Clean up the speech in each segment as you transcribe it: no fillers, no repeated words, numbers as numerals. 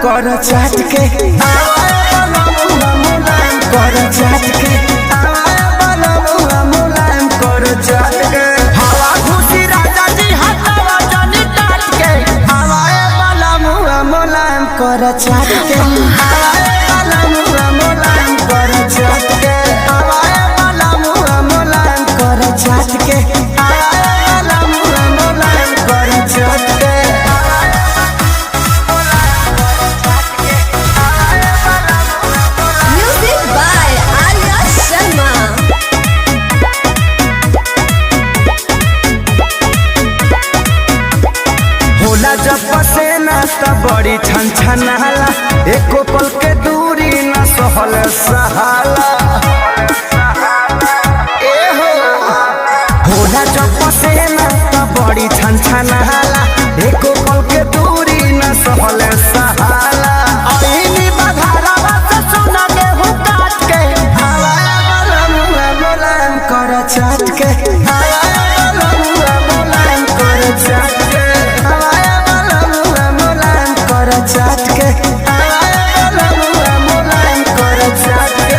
कर चाट के कर चाट के मुलायम कर चाट के हवा खुशी राजा जी हटावा जानी काट के हवाए वाला मुआ मुलायम कर चाट के हवाए वाला मुआ मुलायम कर चाट के हवाए वाला मुआ मुलायम कर चाट के हवाए वाला मुआ मुलायम कर चाट के जब पसेना त बड़ी छन छनाला एको पल के दूरी न सहल सहाला ए होला जब पसेना त बड़ी छन छनाला एको पल के दूरी न सहल सहाला आईनी बधारावा से सोना गेहूं काट के हवाया वाला मुआ मुलायम कर चाट के हवाया वाला मुआ मुलायम कर चाट के चाट के हवाए वाला मुआ मुलायम कर चाट के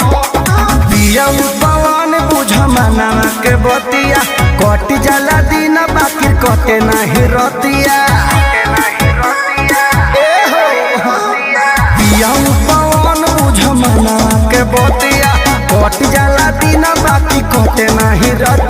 पिया पवन बुझ मना के बतिया कट जाला दिन बाकी कटे नहीं रतिया पवन बुझ मना के बतिया कट जाला दिन बाकी कटे नहीं रतिया।